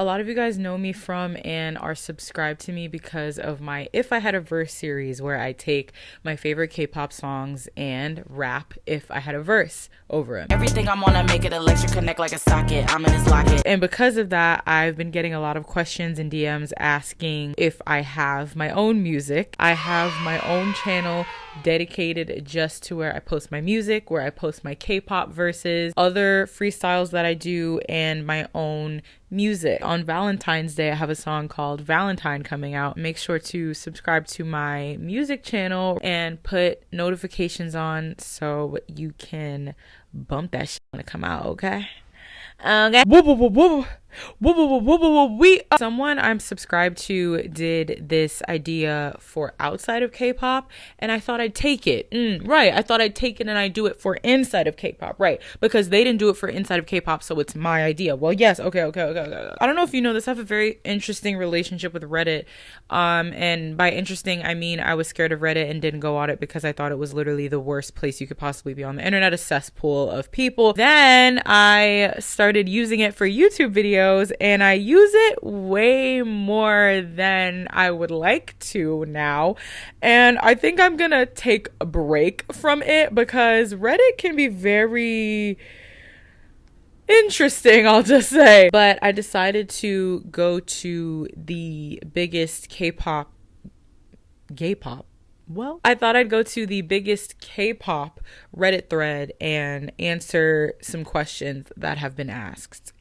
A lot of you guys know me from and are subscribed to me because of my If I Had a Verse series, where I take my favorite K-pop songs and rap if I had a verse over them. Everything I'm on, I make it electric, connect like a socket. I'm in this locket. And because of that, I've been getting a lot of questions and DMs asking if I have my own music. I have my own channel dedicated just to where I post my music, where I post my K-pop verses, other freestyles that I do, and my own music. On Valentine's Day, I have a song called Valentine coming out. Make sure to subscribe to my music channel and put notifications on so you can bump that shit when it come out, okay? Okay. Someone I'm subscribed to did this idea for outside of K-pop, and I thought I'd take it. Right. I thought I'd take it and I'd do it for inside of K-pop. Right. Because they didn't do it for inside of K-pop, so it's my idea. Well, yes. Okay. I don't know if you know this. I have a very interesting relationship with Reddit. And by interesting, I mean I was scared of Reddit and didn't go on it because I thought it was literally the worst place you could possibly be on the internet, a cesspool of people. Then I started using it for YouTube videos, and I use it way more than I would like to now. And I think I'm gonna take a break from it because Reddit can be very interesting, I'll just say. But I decided to go to the biggest K-pop. Well, I thought I'd go to the biggest K-pop Reddit thread and answer some questions that have been asked.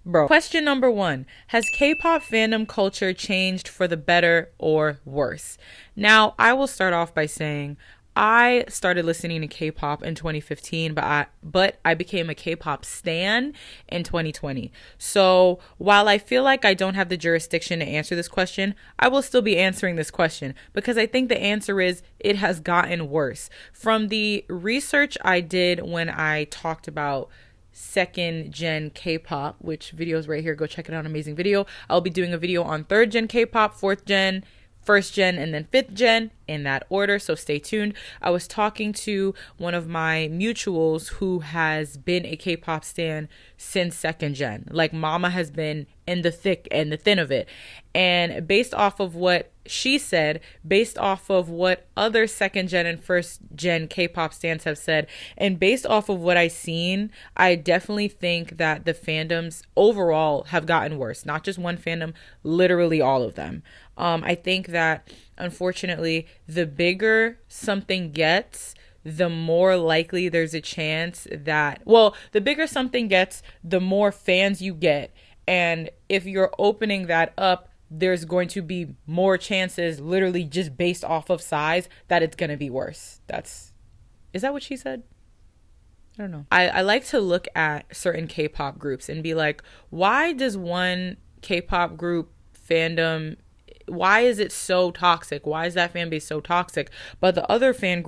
Bro. Question number 1. Has K-pop fandom culture changed for the better or worse? Now, I will start off by saying I started listening to K-pop in 2015, but I became a K-pop stan in 2020. So while I feel like I don't have the jurisdiction to answer this question, I will still be answering this question because I think the answer is it has gotten worse. From the research I did when I talked about second gen K-pop, which video is right here, go check it out, amazing video. I'll be doing a video on third gen K-pop, fourth gen, first gen, and then fifth gen in that order, so stay tuned. I was talking to one of my mutuals who has been a K-pop stan since second gen. Like, mama has been in the thick and the thin of it. And based off of what she said, based off of what other second gen and first gen K-pop stans have said, and based off of what I've seen, I definitely think that the fandoms overall have gotten worse. Not just one fandom, literally all of them. I think that, unfortunately, the bigger something gets, the more likely there's a chance that, well, the bigger something gets, the more fans you get. And if you're opening that up, there's going to be more chances, literally just based off of size, that it's going to be worse. Is that what she said? I don't know. I like to look at certain K-pop groups and be like, why does one K-pop group fandom, why is it so toxic? Why is that fan base so toxic? But the other fan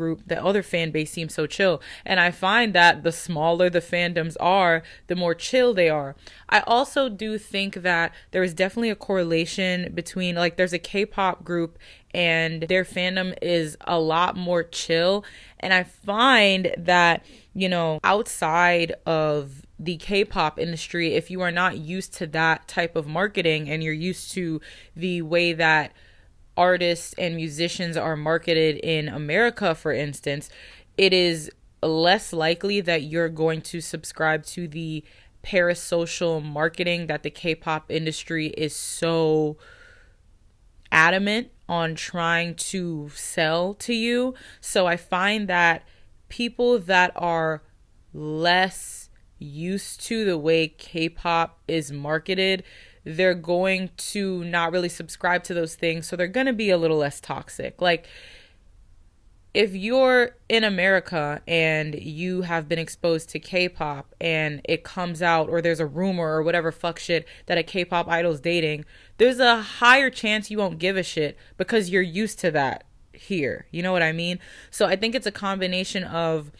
base seems so chill. And I find that the smaller the fandoms are, the more chill they are. I also do think that there is definitely a correlation between, like, there's a K-pop group and their fandom is a lot more chill. And I find that, outside of the K-pop industry, if you are not used to that type of marketing and you're used to the way that artists and musicians are marketed in America, for instance, it is less likely that you're going to subscribe to the parasocial marketing that the K-pop industry is so adamant on trying to sell to you. So I find that people that are less used to the way K-pop is marketed, they're going to not really subscribe to those things, so they're going to be a little less toxic. Like, if you're in America and you have been exposed to K-pop and it comes out, or there's a rumor or whatever fuck shit that a K-pop idol's dating, there's a higher chance you won't give a shit because you're used to that here. You know what I mean? So I think it's a combination of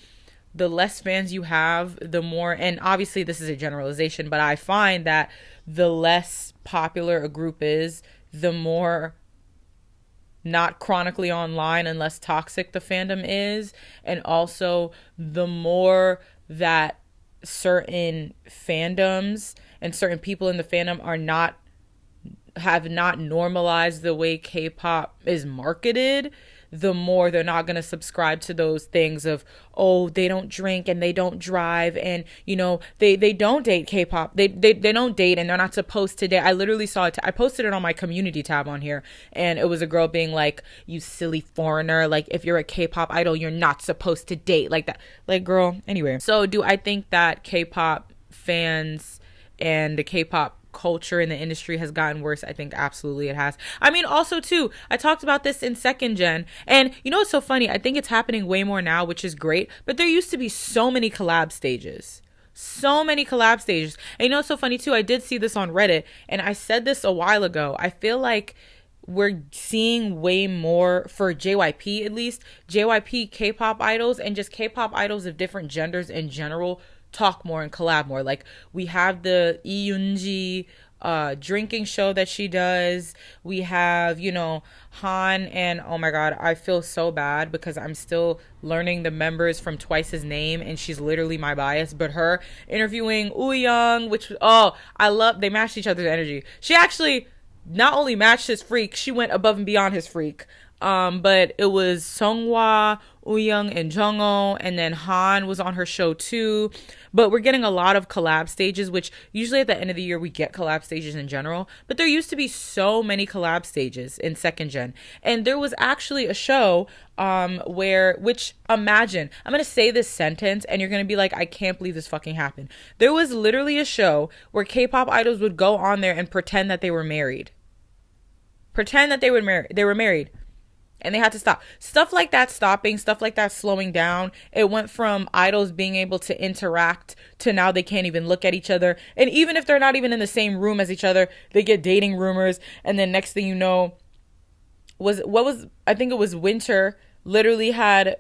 the less fans you have, the more, and obviously this is a generalization, but I find that the less popular a group is, the more not chronically online and less toxic the fandom is, and also the more that certain fandoms and certain people in the fandom have not normalized the way K-pop is marketed, the more they're not going to subscribe to those things of, oh, they don't drink and they don't drive, and they don't date K-pop, they don't date, and they're not supposed to date. I literally saw it. I posted it on my community tab on here, and it was a girl being like, you silly foreigner, like, if you're a K-pop idol, you're not supposed to date, like that. Like, girl, anyway. So do I think that K-pop fans and the K-pop culture in the industry has gotten worse? I think absolutely it has. I mean, also too, I talked about this in second gen, and it's so funny, I think it's happening way more now, which is great, but there used to be so many collab stages. And it's so funny too, I did see this on Reddit, and I said this a while ago, I feel like we're seeing way more, for JYP at least, JYP K-pop idols and just K-pop idols of different genders in general talk more and collab more. Like, we have the Yoonji drinking show that she does. We have, Han, and oh my god, I feel so bad because I'm still learning the members from Twice's name, and she's literally my bias, but her interviewing Wooyoung, which, I love, they matched each other's energy. She actually not only matched his freak, she went above and beyond his freak. But it was Seonghwa, Wooyoung, and Jungho, and then Han was on her show too. But we're getting a lot of collab stages, which usually at the end of the year we get collab stages in general. But there used to be so many collab stages in second gen, and there was actually a show which imagine, I'm gonna say this sentence, and you're gonna be like, I can't believe this fucking happened. There was literally a show where K-pop idols would go on there and pretend that they were married. They were married. And they had to stop. Stuff like that stopping, stuff like that slowing down. It went from idols being able to interact to now they can't even look at each other. And even if they're not even in the same room as each other, they get dating rumors. And then next thing you know, I think it was Winter literally had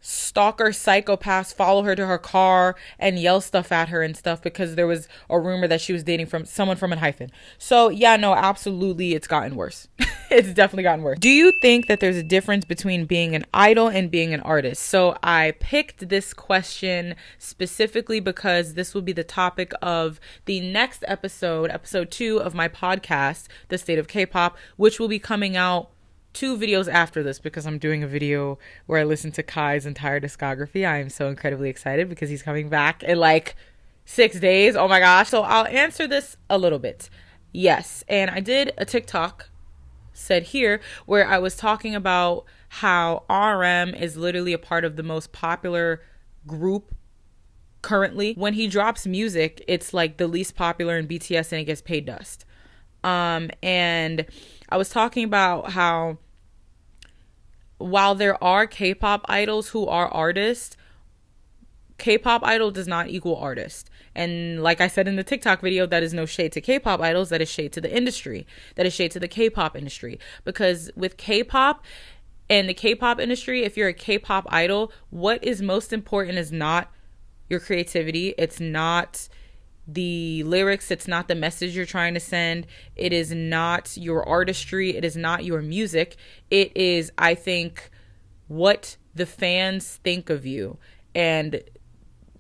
stalker psychopaths follow her to her car and yell stuff at her and stuff because there was a rumor that she was dating from someone from an hyphen. So yeah, no, absolutely, it's gotten worse. It's definitely gotten worse. Do you think that there's a difference between being an idol and being an artist? So I picked this question specifically because this will be the topic of the next episode 2 of my podcast, The State of K-Pop, which will be coming out 2 videos after this because I'm doing a video where I listen to Kai's entire discography. I am so incredibly excited because he's coming back in like 6 days. Oh my gosh. So I'll answer this a little bit. Yes. And I did a TikTok said here where I was talking about how RM is literally a part of the most popular group currently. When he drops music, it's like the least popular in BTS and it gets paid dust. And I was talking about how while there are K-pop idols who are artists, K-pop idol does not equal artist. And like I said in the TikTok video, that is no shade to K-pop idols, that is shade to the industry. That is shade to the K-pop industry. Because with K-pop and the K-pop industry, if you're a K-pop idol, what is most important is not your creativity. It's not the lyrics. It's not the message you're trying to send. It is not your artistry. It is not your music. It is, I think, what the fans think of you. And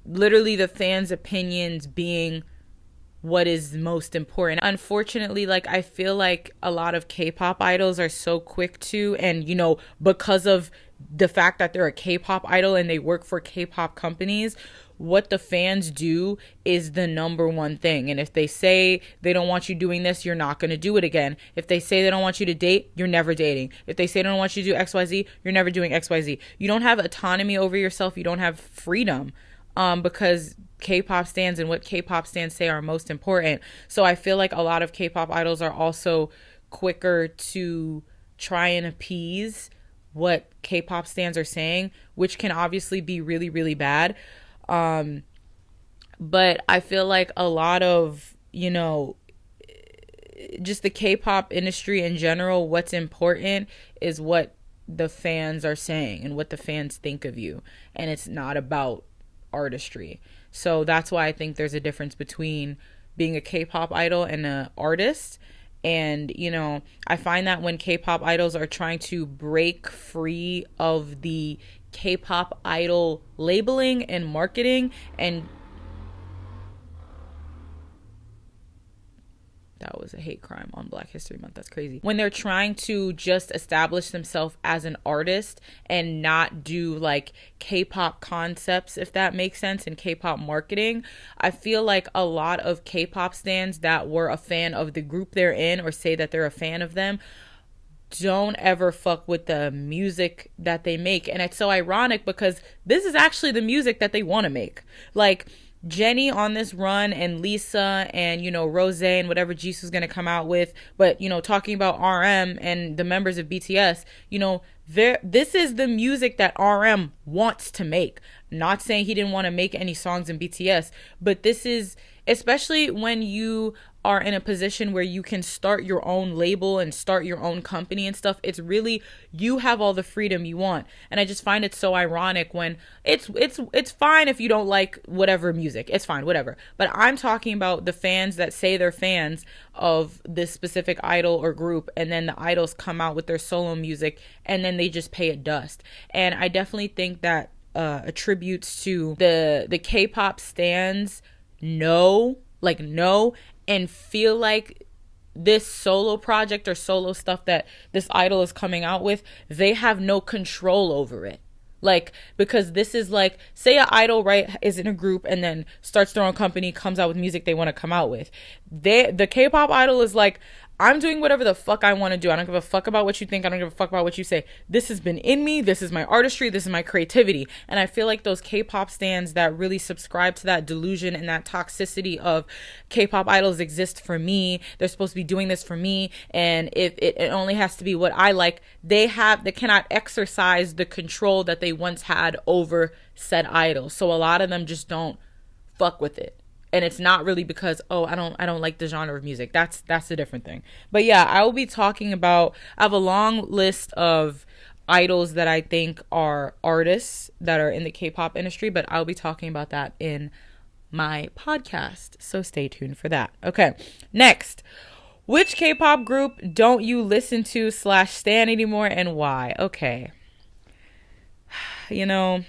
literally the fans' opinions being what is most important. Unfortunately, like, I feel like a lot of K-pop idols are so quick to, and because of the fact that they're a K-pop idol and they work for K-pop companies, what the fans do is the number one thing. And if they say they don't want you doing this, you're not going to do it again. If they say they don't want you to date, you're never dating. If they say they don't want you to do XYZ, you're never doing XYZ. You don't have autonomy over yourself. You don't have freedom. Because K-pop stans and what K-pop stans say are most important. So I feel like a lot of K-pop idols are also quicker to try and appease what K-pop stans are saying, which can obviously be really, really bad. But I feel like a lot of, just the K-pop industry in general, what's important is what the fans are saying and what the fans think of you. And it's not about artistry. So that's why I think there's a difference between being a K-pop idol and an artist. And I find that when K-pop idols are trying to break free of the K-pop idol labeling and marketing, and that was a hate crime on Black History Month. That's crazy. When they're trying to just establish themselves as an artist and not do like K-pop concepts, if that makes sense, and K-pop marketing, I feel like a lot of K-pop stans that were a fan of the group they're in or say that they're a fan of them don't ever fuck with the music that they make. And it's so ironic because this is actually the music that they want to make. Like, Jenny on this run and Lisa and, you know, Rose and whatever Jisoo's going to come out with. But, you know, talking about RM and the members of BTS, you know, this is the music that RM wants to make. Not saying he didn't want to make any songs in BTS, but this is, especially when you are in a position where you can start your own label and start your own company and stuff, it's really, you have all the freedom you want. And I just find it so ironic when it's fine if you don't like whatever music, it's fine, whatever. But I'm talking about the fans that say they're fans of this specific idol or group, and then the idols come out with their solo music and then they just pay it dust. And I definitely think that attributes to the K-pop stans know and feel like this solo project or solo stuff that this idol is coming out with, they have no control over it. Like, because this is like, say an idol, right, is in a group and then starts their own company, comes out with music they want to come out with. The K-pop idol is like, I'm doing whatever the fuck I want to do. I don't give a fuck about what you think. I don't give a fuck about what you say. This has been in me. This is my artistry. This is my creativity. And I feel like those K-pop stans that really subscribe to that delusion and that toxicity of K-pop idols exist for me. They're supposed to be doing this for me. And if it only has to be what I like, they cannot exercise the control that they once had over said idol. So a lot of them just don't fuck with it. And it's not really because, oh, I don't like the genre of music. That's a different thing. But yeah, I will be talking about, I have a long list of idols that I think are artists that are in the K-pop industry, but I'll be talking about that in my podcast. So stay tuned for that. Okay, next. Which K-pop group don't you listen to / stan anymore and why? Okay. You know,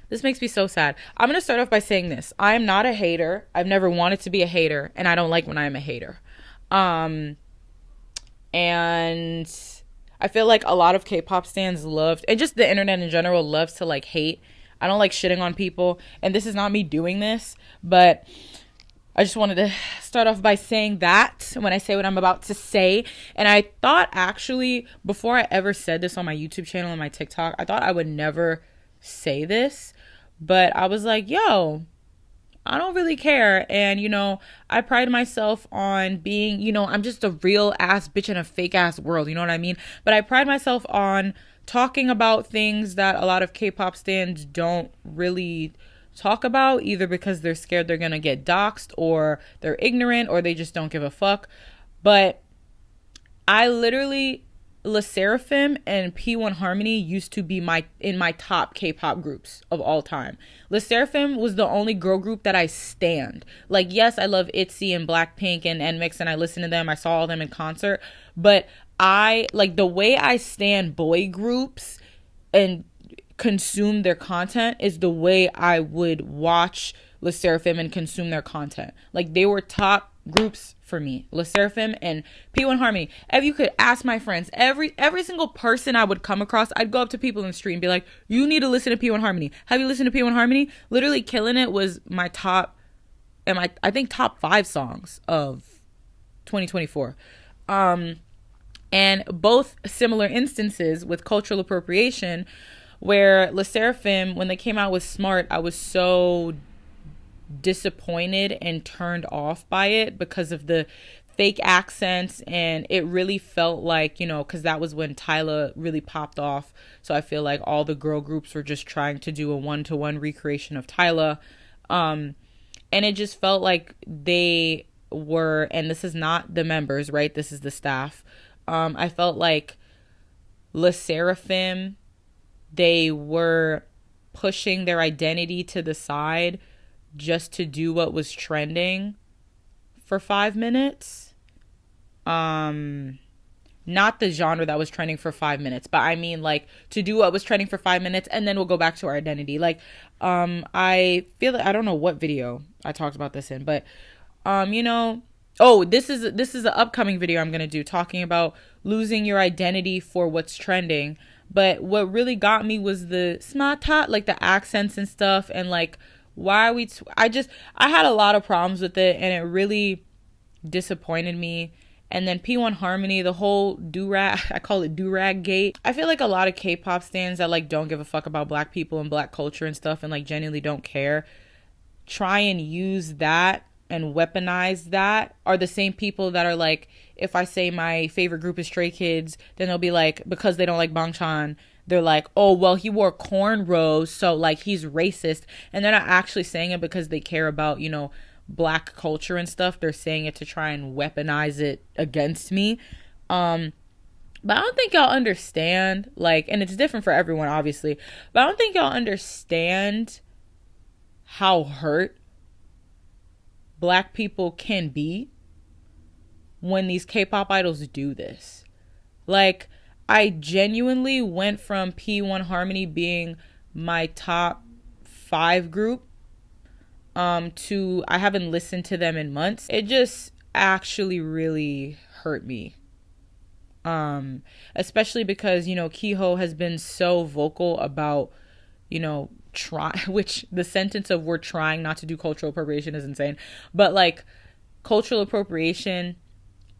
this makes me so sad. I'm going to start off by saying this. I am not a hater. I've never wanted to be a hater, and I don't like when I am a hater. And I feel like a lot of K-pop stans loved, and just the internet in general loves to like hate. I don't like shitting on people, and this is not me doing this, but I just wanted to start off by saying that when I say what I'm about to say. And I thought, actually, before I ever said this on my YouTube channel and my TikTok, I thought I would never say this. But I was like, yo, I don't really care. And, you know, I pride myself on being, you know, I'm just a real ass bitch in a fake ass world. You know what I mean? But I pride myself on talking about things that a lot of K-pop stans don't really talk about, either because they're scared they're going to get doxxed, or they're ignorant, or they just don't give a fuck. But I literally, LE SSERAFIM and P1 Harmony used to be in my top K-pop groups of all time. LE SSERAFIM was the only girl group that I stand. Like, yes, I love ITZY and Blackpink and NMIXX, and I listen to them. I saw all them in concert. But I, like, the way I stand boy groups and consume their content is the way I would watch LE SSERAFIM and consume their content. Like, they were top groups for me, LE SSERAFIM and P1 Harmony. If you could ask my friends, every single person I would come across, I'd go up to people in the street and be like, you need to listen to P1 Harmony. Have you listened to P1 Harmony? Literally Killing It was my top, and I think top 5 songs of 2024. And both similar instances with cultural appropriation, where LE SSERAFIM, when they came out with Smart, I was so disappointed and turned off by it because of the fake accents, and it really felt like, you know, because that was when Tyla really popped off, so I feel like all the girl groups were just trying to do a one-to-one recreation of Tyla, and it just felt like they were, and this is not the members, right, this is the staff, I felt like LE SSERAFIM, they were pushing their identity to the side just to do what was trending for 5 minutes. And not the genre that was trending for 5 minutes, but I mean like to do what was trending for 5 minutes and then we'll go back to our identity. Like, I feel like, I don't know what video I talked about this in, but, you know, oh, this is an upcoming video I'm going to do talking about losing your identity for what's trending. But what really got me was the smata, like the accents and stuff, and like why are we I had a lot of problems with it, and it really disappointed me. And then P1 Harmony, the whole do-rag, I call it do-rag gate. I feel like a lot of K-pop stans that like don't give a fuck about black people and black culture and stuff and like genuinely don't care, try and use that and weaponize that, are the same people that are like, if I say my favorite group is Stray Kids, then they'll be like, because they don't like Bangchan, they're like, oh, well, he wore cornrows, so like he's racist. And they're not actually saying it because they care about, you know, black culture and stuff. They're saying it to try and weaponize it against me. But I don't think y'all understand, like, and it's different for everyone obviously, but I don't think y'all understand how hurt black people can be when these K-pop idols do this. Like, I genuinely went from P1 Harmony being my top 5 group to I haven't listened to them in months. It just actually really hurt me. Especially because, you know, Kiho has been so vocal about, you know, which the sentence of we're trying not to do cultural appropriation is insane. But like cultural appropriation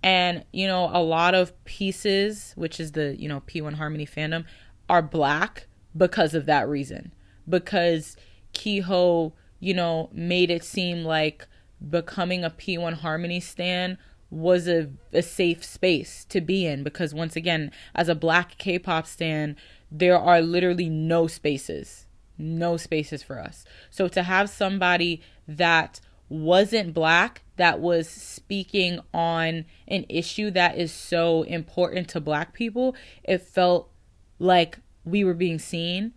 and, you know, a lot of pieces, which is the, you know, P1 Harmony fandom, are black because of that reason. Because Kiho, you know, made it seem like becoming a P1 Harmony stan was a safe space to be in. Because once again, as a black K-pop stan, there are literally no spaces for us. So to have somebody that wasn't black, that was speaking on an issue that is so important to black people, it felt like we were being seen.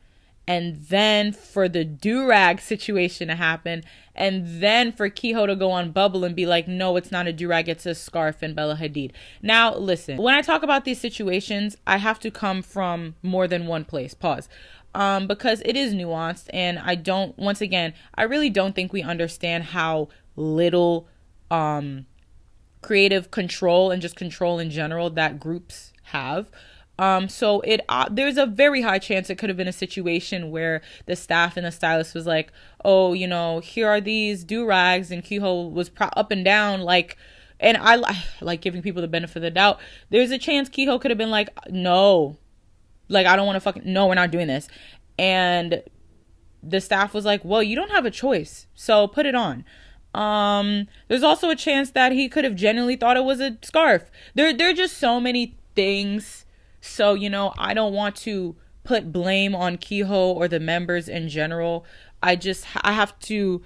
And then for the do-rag situation to happen, and then for Kiho to go on Bubble and be like, no, it's not a do-rag, it's a scarf and Bella Hadid. Now, listen, when I talk about these situations, I have to come from more than one place. Pause. Because it is nuanced, and I really don't think we understand how little creative control and just control in general that groups have. So there's a very high chance it could have been a situation where the staff and the stylist was like, oh, you know, here are these do-rags, and Kiho was up and down, like, and I like giving people the benefit of the doubt. There's a chance Kiho could have been like, no, like, I don't want to no, we're not doing this. And the staff was like, well, you don't have a choice, so put it on. There's also a chance that he could have genuinely thought it was a scarf. There are just so many things. So, you know, I don't want to put blame on Kiho or the members in general. I have to,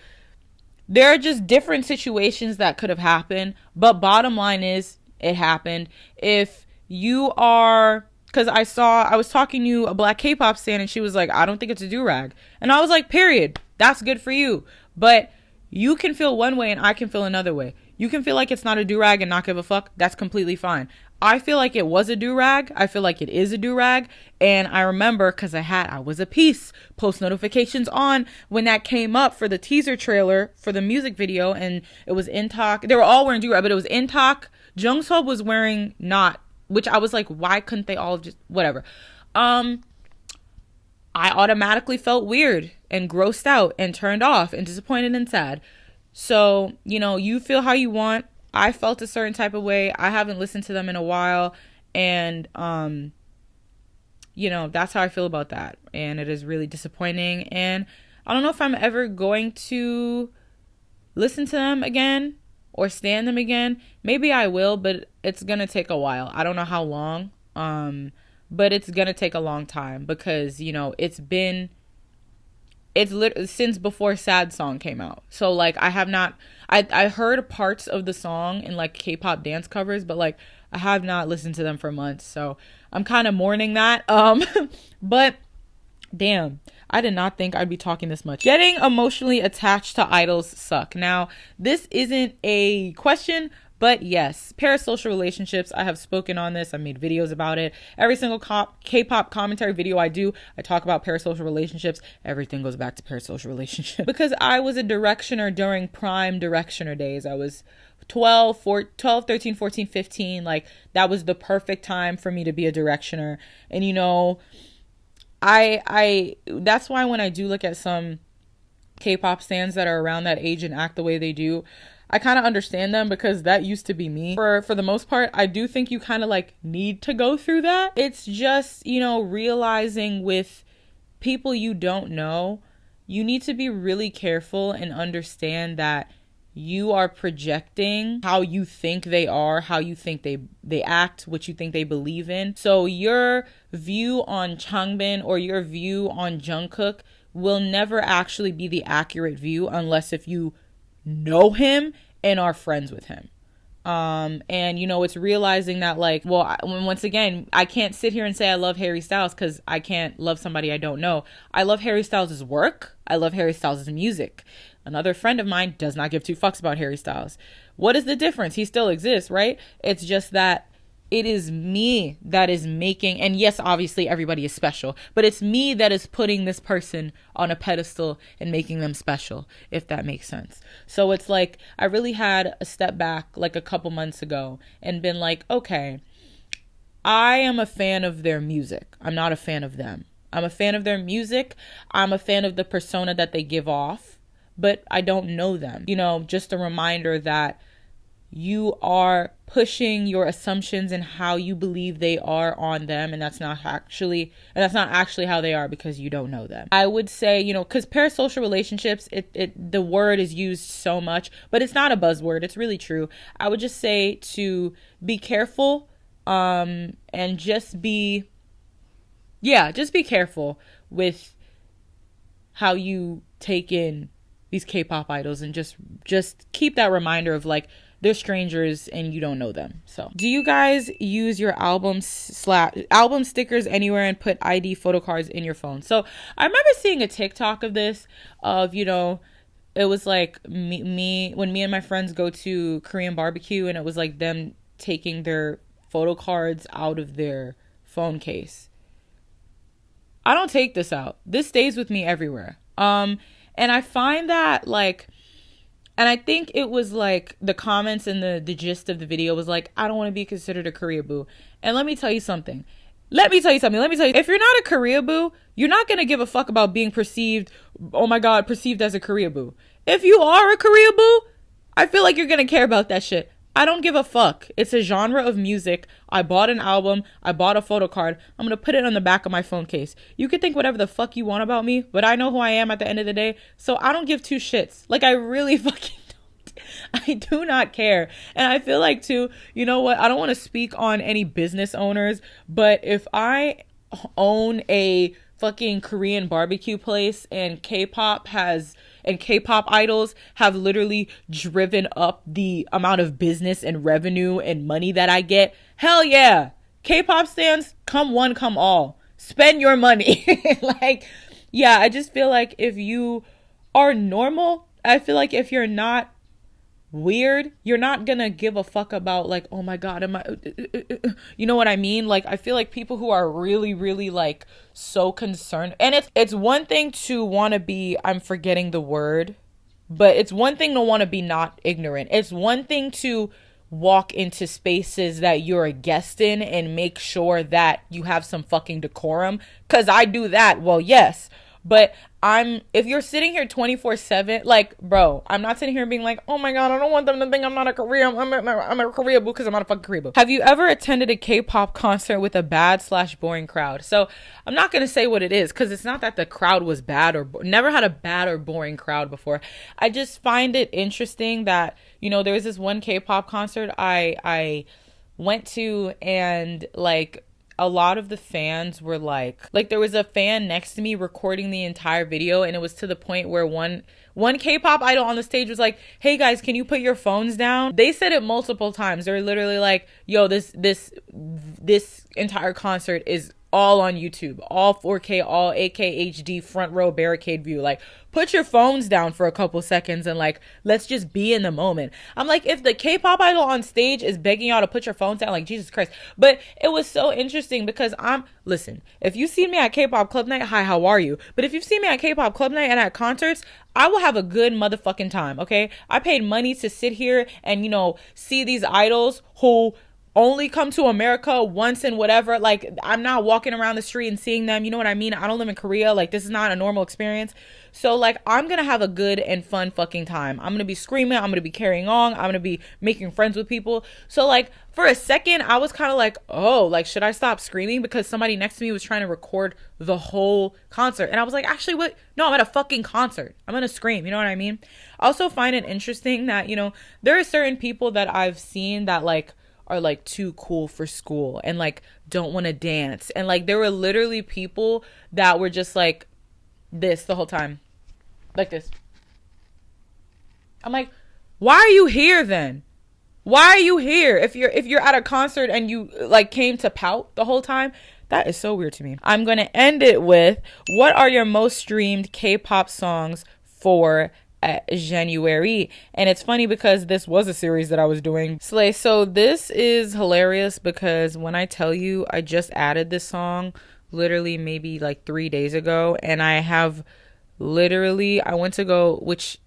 there are just different situations that could have happened. But bottom line is, it happened. If you are, because I was talking to a black K-pop stan, and she was like, I don't think it's a do-rag. And I was like, period. That's good for you. But you can feel one way and I can feel another way. You can feel like it's not a do-rag and not give a fuck. That's completely fine. I feel like it was a do-rag. I feel like it is a do-rag. And I remember, because I was a piece, post notifications on when that came up for the teaser trailer for the music video. And it was Intak. They were all wearing do-rag, but it was Intak. Jungsoul was wearing not, which I was like, why couldn't they all just, whatever. I automatically felt weird and grossed out and turned off and disappointed and sad. So, you know, you feel how you want. I felt a certain type of way. I haven't listened to them in a while. And, you know, that's how I feel about that. And it is really disappointing. And I don't know if I'm ever going to listen to them again or stand them again. Maybe I will, but it's going to take a while. I don't know how long. But it's going to take a long time because, you know, it's since before Sad Song came out. So like I heard parts of the song in like K-pop dance covers, but like I have not listened to them for months. So I'm kind of mourning that. But damn, I did not think I'd be talking this much. Getting emotionally attached to idols suck. Now, this isn't a question, But yes, parasocial relationships, I have spoken on this. I've made videos about it. Every single K-pop commentary video I do, I talk about parasocial relationships. Everything goes back to parasocial relationships. Because I was a directioner during prime directioner days. I was 12, 13, 14, 15. Like, that was the perfect time for me to be a directioner. And, you know, I that's why when I do look at some K-pop stans that are around that age and act the way they do, I kind of understand them, because that used to be me. For the most part, I do think you kind of like need to go through that. It's just, you know, realizing with people you don't know, you need to be really careful and understand that you are projecting how you think they are, how you think they act, what you think they believe in. So your view on Changbin or your view on Jungkook will never actually be the accurate view unless if you know him and are friends with him. And, you know, it's realizing that, like, well, once again, I can't sit here and say I love Harry Styles because I can't love somebody I don't know. I love Harry Styles' work. I love Harry Styles' music. Another friend of mine does not give two fucks about Harry Styles. What is the difference? He still exists, right? It's just that it is me that is making, and yes, obviously everybody is special, but it's me that is putting this person on a pedestal and making them special, if that makes sense. So it's like, I really had a step back like a couple months ago and been like, okay, I am a fan of their music. I'm not a fan of them. I'm a fan of their music. I'm a fan of the persona that they give off, but I don't know them. You know, just a reminder that you are pushing your assumptions and how you believe they are on them, and that's not actually how they are, because you don't know them. I would say, you know, because parasocial relationships, the word is used so much, but it's not a buzzword. It's really true. I would just say to be careful, and just be careful with how you take in these K-pop idols, and just keep that reminder of like, they're strangers and you don't know them. So, do you guys use your album stickers anywhere and put ID photo cards in your phone? So, I remember seeing a TikTok of this, of, you know, it was like me when me and my friends go to Korean barbecue, and it was like them taking their photo cards out of their phone case. I don't take this out. This stays with me everywhere. And I find that like, and I think it was like the comments and the gist of the video was like, I don't want to be considered a Korea boo. And let me tell you something. If you're not a Korea boo, you're not going to give a fuck about being perceived as a Korea boo. If you are a Korea boo, I feel like you're going to care about that shit. I don't give a fuck. It's a genre of music. I bought an album. I bought a photo card. I'm going to put it on the back of my phone case. You can think whatever the fuck you want about me, but I know who I am at the end of the day. So I don't give two shits. Like, I really fucking don't. I do not care. And I feel like too, you know what? I don't want to speak on any business owners, but if I own a fucking Korean barbecue place and K-pop idols have literally driven up the amount of business and revenue and money that I get, hell yeah. K-pop stans, come one, come all. Spend your money. Like, yeah, I just feel like if you are normal, I feel like if you're not weird, you're not gonna give a fuck about like, oh my god, am I you know what I mean? Like, I feel like people who are really, really like so concerned, and it's one thing to want to be, I'm forgetting the word, but it's one thing to want to be not ignorant. It's one thing to walk into spaces that you're a guest in and make sure that you have some fucking decorum, because I do that, well, yes. But if you're sitting here 24/7, like, bro, I'm not sitting here being like, oh my god, I don't want them to think I'm not a Korean, I'm a Korea boo, because I'm not a fucking Korea boo. Have you ever attended a K-pop concert with a bad/boring crowd? So I'm not going to say what it is, because it's not that the crowd was bad or never had a bad or boring crowd before. I just find it interesting that, you know, there was this one K-pop concert I went to, and like, a lot of the fans were like there was a fan next to me recording the entire video, and it was to the point where one K-pop idol on the stage was like, hey guys, can you put your phones down? They said it multiple times. They're literally like, yo, this entire concert is all on YouTube, all 4K, all 8K HD, front row barricade view. Like, put your phones down for a couple seconds and like, let's just be in the moment. I'm like, if the K-pop idol on stage is begging y'all to put your phones down, like, Jesus Christ. But it was so interesting because listen, if you see me at K-pop club night, hi, how are you? But if you've seen me at K-pop club night and at concerts, I will have a good motherfucking time, okay? I paid money to sit here and, see these idols who only come to America once and whatever. Like, I'm not walking around the street and seeing them. You know what I mean? I don't live in Korea. Like, this is not a normal experience. So, like, I'm going to have a good and fun fucking time. I'm going to be screaming. I'm going to be carrying on. I'm going to be making friends with people. So, like, for a second, I was kind of like, oh, like, should I stop screaming? Because somebody next to me was trying to record the whole concert. And I was like, actually, what? No, I'm at a fucking concert. I'm going to scream. You know what I mean? I also find it interesting that, there are certain people that I've seen that, like, are like too cool for school and like don't want to dance. And like there were literally people that were just like this the whole time. Like this. I'm like, why are you here then? Why are you here? If you're at a concert and you like came to pout the whole time, that is so weird to me. I'm going to end it with, what are your most streamed K-pop songs for January? And it's funny because this was a series that I was doing. Slay. So this is hilarious because when I tell you, I just added this song literally maybe like 3 days ago, and I have literally, I went to go, which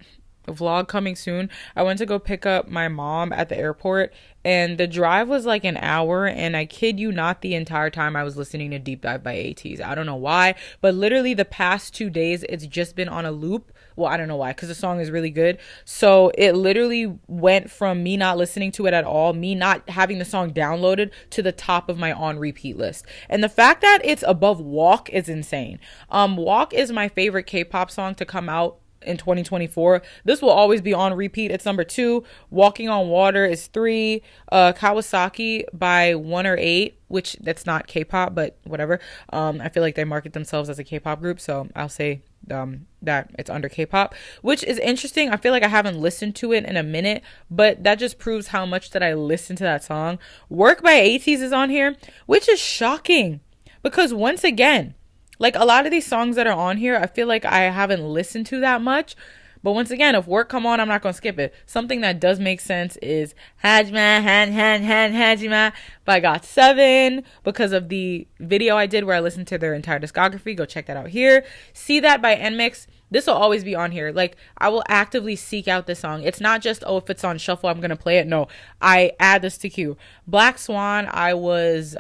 vlog coming soon, I went to go pick up my mom at the airport, and the drive was like an hour, and I kid you not, the entire time I was listening to Deep Dive by ATEEZ. I don't know why, but literally the past 2 days it's just been on a loop. Well, I don't know why, because the song is really good. So it literally went from me not listening to it at all, me not having the song downloaded, to the top of my on repeat list. And the fact that it's above Walk is insane. Walk is my favorite K-pop song to come out in 2024. This will always be on repeat. It's number 2. Walking on Water is 3. Kawasaki by 1 or 8, which that's not K-pop, but whatever. I feel like they market themselves as a K-pop group, so I'll say that it's under K-pop, which is interesting. I feel like I haven't listened to it in a minute, but that just proves how much that I listen to that song. Work by ATEEZ is on here, which is shocking because once again, like a lot of these songs that are on here, I feel like I haven't listened to that much. But once again, if Work come on, I'm not going to skip it. Something that does make sense is Hajima, Hajima by GOT7, because of the video I did where I listened to their entire discography. Go check that out here. See That by NMIX. This will always be on here. Like, I will actively seek out this song. It's not just, oh, if it's on shuffle, I'm going to play it. No, I add this to queue. Black Swan, I was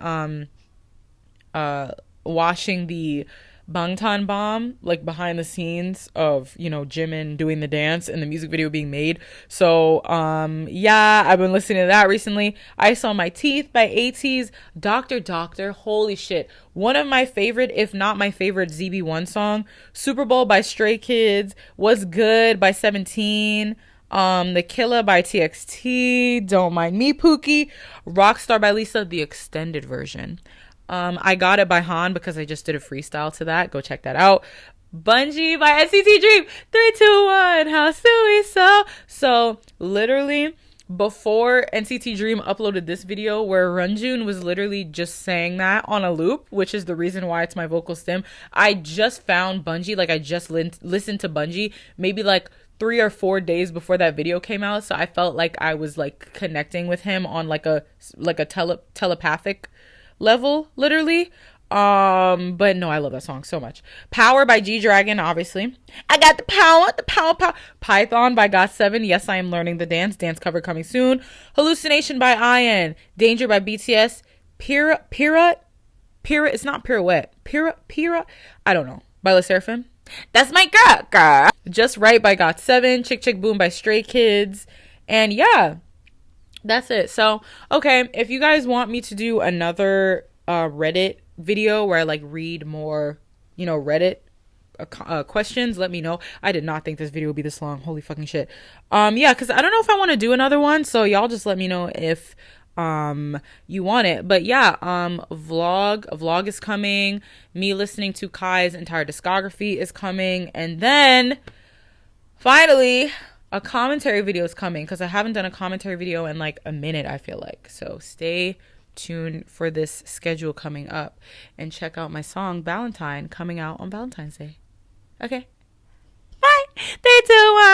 watching the Bangtan Bomb, like behind the scenes of, Jimin doing the dance and the music video being made. So, yeah, I've been listening to that recently. Ice on My Teeth by ATEEZ. Doctor, holy shit. One of my favorite, if not my favorite, ZB1 song. Super Bowl by Stray Kids. What's Good by 17. The Killer by TXT. Don't Mind Me, Pookie. Rockstar by Lisa, the extended version. I Got It by Han because I just did a freestyle to that. Go check that out. Bungee by NCT Dream. 3, 2, 1. How silly so. So literally before NCT Dream uploaded this video where Runjun was literally just saying that on a loop, which is the reason why it's my vocal stem, I just found Bungee. Like I just listened to Bungee maybe like 3 or 4 days before that video came out. So I felt like I was like connecting with him on like a telepathic level, literally. But no, I love that song so much. Power by G-Dragon, obviously. I got the power. Python by GOT7. Yes, I am learning the dance cover coming soon. Hallucination by IN. Danger by BTS. Pira, it's not Pirouette. Pira, I don't know. By Le Sserafim. That's my girl. Just Right by GOT7. Chick Chick Boom by Stray Kids. And yeah, that's it. So, okay, if you guys want me to do another Reddit video where I like read more, Reddit questions, let me know. I did not think this video would be this long. Holy fucking shit. Yeah, because I don't know if I want to do another one. So y'all just let me know if you want it. But yeah, a vlog is coming. Me listening to Kai's entire discography is coming. And then finally, a commentary video is coming because I haven't done a commentary video in like a minute, I feel like. So stay tune for this schedule coming up and check out my song Valentine coming out on Valentine's Day. Okay. Bye. 3, 2, 1.